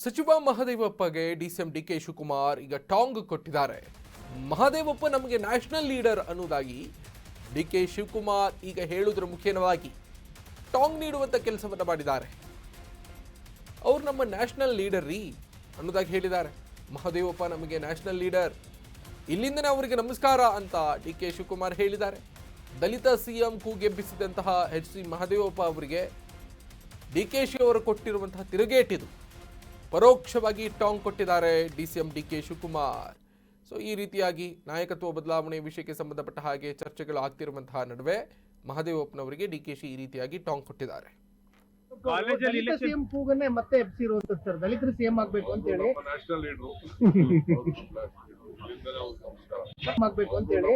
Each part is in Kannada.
ಸಚಿವ ಮಹದೇವಪ್ಪಗೆ ಡಿಸಿಎಂ ಡಿಕೆ ಶಿವಕುಮಾರ್ ಈಗ ಟಾಂಗ್ ಕೊಟ್ಟಿದ್ದಾರೆ. ಮಹದೇವಪ್ಪ ನಮಗೆ ನ್ಯಾಷನಲ್ ಲೀಡರ್ ಅನ್ನೋದಾಗಿ ಡಿಕೆ ಶಿವಕುಮಾರ್ ಈಗ ಹೇಳುವುದರ ಮುಖೇನವಾಗಿ ಟಾಂಗ್ ನೀಡುವಂತ ಕೆಲಸವನ್ನು ಮಾಡಿದ್ದಾರೆ. ಅವರು ನಮ್ಮ ನ್ಯಾಷನಲ್ ಲೀಡರ್ ರೀ ಅನ್ನೋದಾಗಿ ಹೇಳಿದ್ದಾರೆ. ಮಹದೇವಪ್ಪ ನಮಗೆ ನ್ಯಾಷನಲ್ ಲೀಡರ್, ಇಲ್ಲಿಂದನೇ ಅವರಿಗೆ ನಮಸ್ಕಾರ ಅಂತ ಡಿಕೆ ಶಿವಕುಮಾರ್ ಹೇಳಿದ್ದಾರೆ. ದಲಿತ ಸಿಎಂ ಕೂಗೆಬ್ಬಿಸಿದಂತಹ ಎಚ್ ಸಿ ಮಹದೇವಪ್ಪ ಅವರಿಗೆ ಡಿಕೆಶಿ ಅವರು ಕೊಟ್ಟಿರುವಂತಹ ತಿರುಗೇಟಿದು. ಪರೋಕ್ಷವಾಗಿ ಟಾಂಗ್ ಕೊಟ್ಟಿದ್ದಾರೆ ಡಿಸಿಎಂ ಡಿಕೆ ಶಿವಕುಮಾರ್. ಸೊ ಈ ರೀತಿಯಾಗಿ ನಾಯಕತ್ವ ಬದಲಾವಣೆ ವಿಷಯಕ್ಕೆ ಸಂಬಂಧಪಟ್ಟ ಹಾಗೆ ಚರ್ಚೆಗಳು ಆಗ್ತಿರುವಂತಹ ನಡುವೆ ಮಹದೇವಪ್ಪನವರಿಗೆ ಡಿಕೆಶಿ ಈ ರೀತಿಯಾಗಿ ಟಾಂಗ್ ಕೊಟ್ಟಿದ್ದಾರೆ. ದಲಿತ ಸಿಎಂ ಕೂಗನ್ನೇ ಮತ್ತೆ ಎಬ್ಸಿರುವಂತದ್ದು ಸರ್. ದಲಿತರು ಸಿಎಂ ಆಗ್ಬೇಕು ಅಂತ ಹೇಳಿ ನ್ಯಾಷನಲ್ ಲೀಡರ್ ಆಗ್ಬೇಕು ಅಂತ ಹೇಳಿ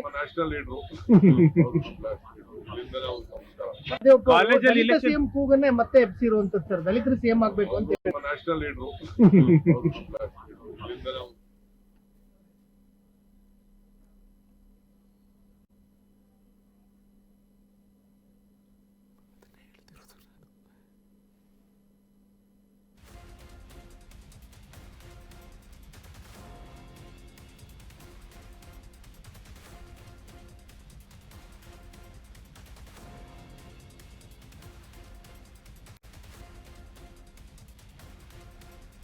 ದಲಿತ ಸಿಎಂ ಕೂಗನ್ನೇ ಮತ್ತೆ ಎಬ್ಸಿರುವಂತದ್ದು ಸರ್. ದಲಿತರು ಸಿಎಂ ಆಗ್ಬೇಕು ಅಂತ ಹೇಳಿ ನ್ಯಾಷನಲ್ ಲೀಡರ್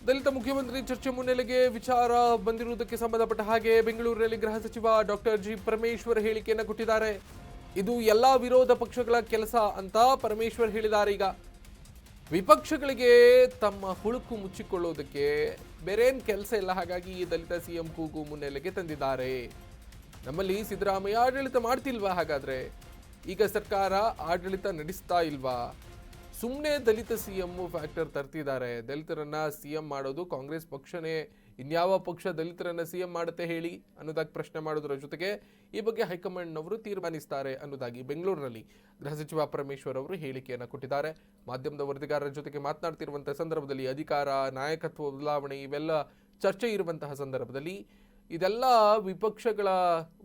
ದಲಿತ ಮುಖ್ಯಮಂತ್ರಿ ಚರ್ಚೆ ಮುನ್ನೆಲೆಗೆ ವಿಚಾರ ಬಂದಿರುವುದಕ್ಕೆ ಸಂಬಂಧಪಟ್ಟ ಹಾಗೆ ಬೆಂಗಳೂರಿನಲ್ಲಿ ಗೃಹ ಸಚಿವ ಡಾಕ್ಟರ್ ಜಿ ಪರಮೇಶ್ವರ್ ಹೇಳಿಕೆಯನ್ನು ಕೊಟ್ಟಿದ್ದಾರೆ. ಇದು ಎಲ್ಲಾ ವಿರೋಧ ಪಕ್ಷಗಳ ಕೆಲಸ ಅಂತ ಪರಮೇಶ್ವರ್ ಹೇಳಿದ್ದಾರೆ. ಈಗ ವಿಪಕ್ಷಗಳಿಗೆ ತಮ್ಮ ಹುಳುಕು ಮುಚ್ಚಿಕೊಳ್ಳುವುದಕ್ಕೆ ಬೇರೇನ್ ಕೆಲಸ ಇಲ್ಲ, ಹಾಗಾಗಿ ಈ ದಲಿತ ಸಿಎಂ ಕೂಗು ಮುನ್ನೆಲೆಗೆ ತಂದಿದ್ದಾರೆ. ನಮ್ಮಲ್ಲಿ ಸಿದ್ದರಾಮಯ್ಯ ಆಡಳಿತ ಮಾಡ್ತಿಲ್ವಾ? ಹಾಗಾದ್ರೆ ಈಗ ಸರ್ಕಾರ ಆಡಳಿತ ನಡೆಸ್ತಾ ಇಲ್ವಾ? ಸುಮ್ಮನೆ ದಲಿತ ಸಿಎಂ ಫ್ಯಾಕ್ಟರ್ ತರ್ತಿದ್ದಾರೆ. ದಲಿತರನ್ನ ಸಿಎಂ ಮಾಡೋದು ಕಾಂಗ್ರೆಸ್ ಪಕ್ಷನೇ, ಇನ್ಯಾವ ಪಕ್ಷ ದಲಿತರನ್ನ ಸಿಎಂ ಮಾಡುತ್ತೆ ಹೇಳಿ ಅನ್ನೋದಾಗಿ ಪ್ರಶ್ನೆ ಮಾಡೋದರ ಜೊತೆಗೆ ಈ ಬಗ್ಗೆ ಹೈಕಮಾಂಡ್ನವರು ತೀರ್ಮಾನಿಸ್ತಾರೆ ಅನ್ನೋದಾಗಿ ಬೆಂಗಳೂರಿನಲ್ಲಿ ಗೃಹ ಸಚಿವ ಪರಮೇಶ್ವರ್ ಅವರು ಹೇಳಿಕೆಯನ್ನು ಕೊಟ್ಟಿದ್ದಾರೆ. ಮಾಧ್ಯಮದ ವರದಿಗಾರರ ಜೊತೆಗೆ ಮಾತನಾಡ್ತಿರುವಂತಹ ಸಂದರ್ಭದಲ್ಲಿ ಅಧಿಕಾರ, ನಾಯಕತ್ವ ಬದಲಾವಣೆ ಇವೆಲ್ಲ ಚರ್ಚೆ ಇರುವಂತಹ ಸಂದರ್ಭದಲ್ಲಿ ಇದೆಲ್ಲ ವಿಪಕ್ಷಗಳ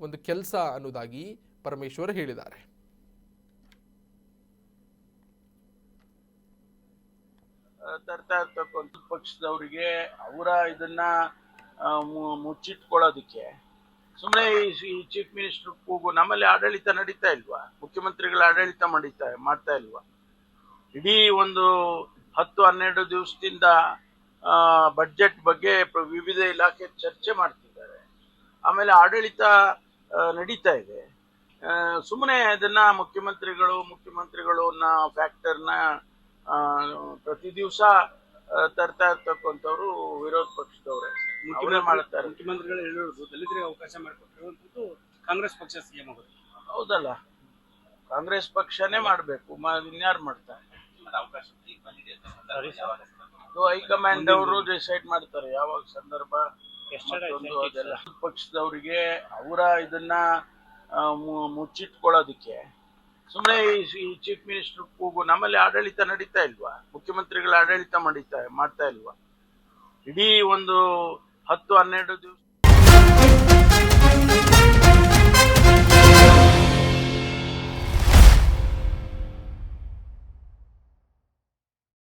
ಒಂದು ಕೆಲಸ ಅನ್ನೋದಾಗಿ ಪರಮೇಶ್ವರ್ ಹೇಳಿದ್ದಾರೆ. ತರ್ತಾ ಇರ್ತಕ್ಕಂಥ ಪಕ್ಷದವರಿಗೆ ಅವರ ಇದನ್ನ ಮುಚ್ಚಿಟ್ಕೊಳ್ಳೋದಕ್ಕೆ ಸುಮ್ಮನೆ ಈ ಚೀಫ್ ಮಿನಿಸ್ಟರ್ ಕೂಗು. ನಮ್ಮಲ್ಲಿ ಆಡಳಿತ ನಡೀತಾ ಇಲ್ವಾ? ಮುಖ್ಯಮಂತ್ರಿಗಳ ಆಡಳಿತ ಮಾಡ್ತಾ ಇಲ್ವಾ? ಇಡೀ ಒಂದು 10-12 ದಿವಸದಿಂದ ಬಡ್ಜೆಟ್ ಬಗ್ಗೆ ವಿವಿಧ ಇಲಾಖೆ ಚರ್ಚೆ ಮಾಡ್ತಿದ್ದಾರೆ. ಆಮೇಲೆ ಆಡಳಿತ ನಡೀತಾ ಇದೆ. ಸುಮ್ಮನೆ ಅದನ್ನ ಮುಖ್ಯಮಂತ್ರಿಗಳು ಫ್ಯಾಕ್ಟರ್ನ ಪ್ರತಿ ದಿವಸ ತರ್ತಾ ಇರ್ತಕ್ಕಂಥವ್ರು ವಿರೋಧ ಪಕ್ಷದವ್ರೆ ಮಾಡ್ತಾರೆ. ಮುಖ್ಯಮಂತ್ರಿಗಳು ಹೇಳಿರೋದು ದಲಿತರಿಗೆ ಅವಕಾಶ ಮಾಡಿಕೊಟ್ಟಿರುವಂತದ್ದು ಕಾಂಗ್ರೆಸ್ ಪಕ್ಷ ಸಿಎಂ ಆಗೋದು ಹೌದಲ್ಲ? ಕಾಂಗ್ರೆಸ್ ಪಕ್ಷನೇ ಮಾಡ್ಬೇಕು, ಇನ್ಯಾರು ಮಾಡ್ತಾರೆ? ಹೈಕಮಾಂಡ್ ಅವರು ಡಿಸೈಡ್ ಮಾಡ್ತಾರೆ ಯಾವಾಗ ಸಂದರ್ಭ ಅದೆಲ್ಲ. ಪಕ್ಷದವರಿಗೆ ಅವರ ಇದನ್ನ ಮುಚ್ಚಿಟ್ಕೊಳ್ಳೋದಕ್ಕೆ ಸುಮ್ಮನೆ ಈ ಚೀಫ್ ಮಿನಿಸ್ಟರ್ ಕೂಗು. ನಮ್ಮಲ್ಲಿ ಆಡಳಿತ ನಡೀತಾ ಇಲ್ವಾ? ಮುಖ್ಯಮಂತ್ರಿಗಳ ಆಡಳಿತ ಮಾಡ್ತಾ ಇಲ್ವಾ? ಇಡೀ ಒಂದು 10-12 ದಿವಸ